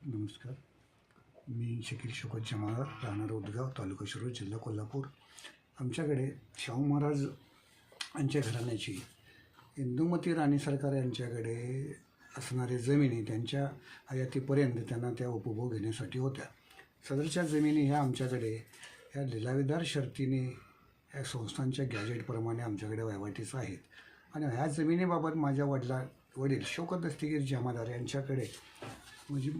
नमस्कार. मी शकील शौकत जमादार, राहणार उदगाव, तालुका शिरूर, जिल्हा कोल्हापूर. आमच्याकडे शाहू महाराज यांच्या घराण्याची इंदुमती राणी सरकार यांच्याकडे असणारे जमिनी त्यांच्या हयातीपर्यंत त्यांना त्या उपभोग घेण्यासाठी होत्या. सदरच्या जमिनी ह्या आमच्याकडे ह्या लिलावीदार शर्तीने ह्या संस्थांच्या गॅजेटप्रमाणे आमच्याकडे वहिवाटीस आहेत. आणि ह्या जमिनीबाबत माझ्या वडील शौकत दस्तगीर जमादार यांच्याकडे म्हणजे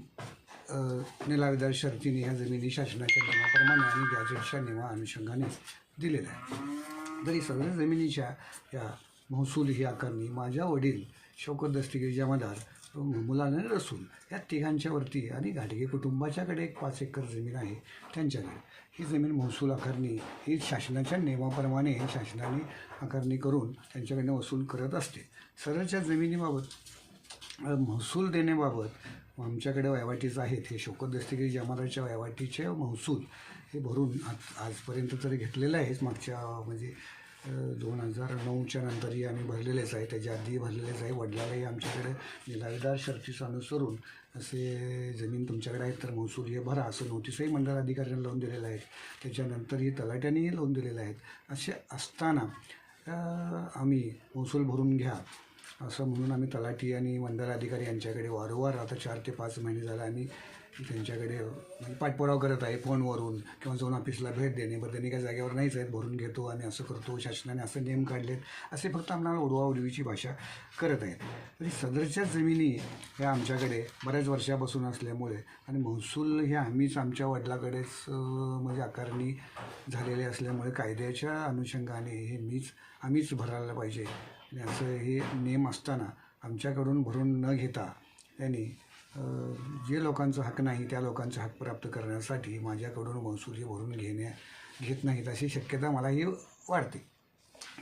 लिलावीदार शर्तीने ह्या जमिनी शासनाच्या नियमाप्रमाणे आणि गॅजेटच्या नियमा अनुषंगाने दिलेल्या आहेत. तरी सदर जमिनीच्या या महसूल ही आकारणी माझ्या वडील शौकत दस्तगीर जमादार, मुलाने रसूल या तिघांच्यावरती आणि घाटगे कुटुंबाच्याकडे एक 5 एकर जमीन आहे त्यांच्याकडे. ही जमीन महसूल आकारणी ही शासनाच्या नियमाप्रमाणे शासनाने आकारणी करून त्यांच्याकडनं वसूल करत असते. सदरच्या जमिनीबाबत महसूल देण्याबाबत आमच्याकडे वहिवाटीच आहेत. हे शौकत दस्तगीर जमादारच्या वहिवाटीचे महसूल हे भरून आजपर्यंत तरी घेतलेलं आहेच. मागच्या म्हणजे 2009च्या नंतरही आम्ही भरलेलेच आहे, त्याच्या आधी भरलेलेच आहे. वडिलालाही आमच्याकडे लिलावीदार शर्तीस अनुसरून असे जमीन तुमच्याकडे आहेत तर महसूल हे भरा असं नोटीसही मंडळ अधिकाऱ्यांना लावून दिलेलं आहे. त्याच्यानंतरही तलाट्यानेही लावून दिलेलं आहेत. असे असताना आम्ही महसूल भरून घ्या असं म्हणून आम्ही तलाठी आणि मंडळ अधिकारी यांच्याकडे वारंवार आता 4 ते 5 महिने झाले आम्ही त्यांच्याकडे म्हणजे पाठपुरावा करत आहे फोनवरून किंवा जाऊन ऑफिसला भेट देणे. बरं त्यांनी काय जागेवर नाहीच आहेत, भरून घेतो आम्ही असं करतो, शासनाने असं नियम काढलेत असे फक्त आम्हाला उडवाउडवीची भाषा करत आहेत. तरी सदरच्या जमिनी ह्या आमच्याकडे बऱ्याच वर्षापासून असल्यामुळे आणि महसूल हे आम्हीच आमच्या वडिलाकडेच म्हणजे आकारणी झालेले असल्यामुळे कायद्याच्या अनुषंगाने हे आम्हीच भरायला पाहिजे आणि असं हे नियम असताना आमच्याकडून भरून न घेता त्यांनी जे लोकांचा हक्क नाही त्या लोकांचा हक्क प्राप्त करण्यासाठी माझ्याकडून महसूल हे भरून घेत नाहीत अशी शक्यता मलाही वाटते.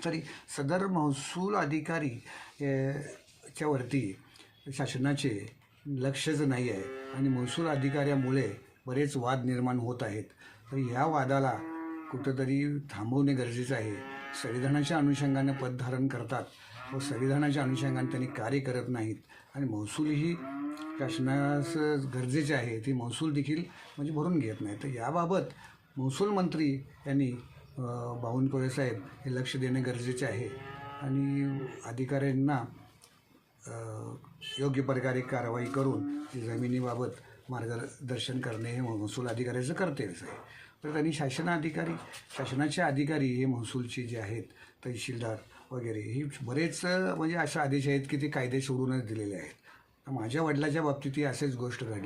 तरी सदर महसूल अधिकारी च्यावरती शासनाचे लक्षच नाही आहे आणि महसूल अधिकाऱ्यामुळे बरेच वाद निर्माण होत आहेत. तर ह्या वादाला कुठंतरी थांबवणे गरजेचं आहे. संविधानाच्या अनुषंगाने पद धारण करतात व संविधानाच्या अनुषंगाने त्यांनी कार्य करत नाहीत आणि महसूलही शासनास गरजेचे आहे ती महसूल देखील म्हणजे भरून घेत नाही. तर याबाबत महसूल मंत्री यांनी बावनकुळे साहेब हे लक्ष देणे गरजेचे आहे आणि अधिकाऱ्यांना योग्य प्रकारे कारवाई करून जमिनीबाबत मार्गदर्शन करणे हे महसूल अधिकाऱ्याचं कर्तव्यच आहे. तर त्यांनी शासनाचे अधिकारी हे महसूलचे जे आहेत तहसीलदार वगैरे ही बरेच म्हणजे असे आदेश आहेत की ते कायदे सोडूनच दिलेले आहेत. माझ्या वडिलाच्या बाबतीतही असेच गोष्ट घडली.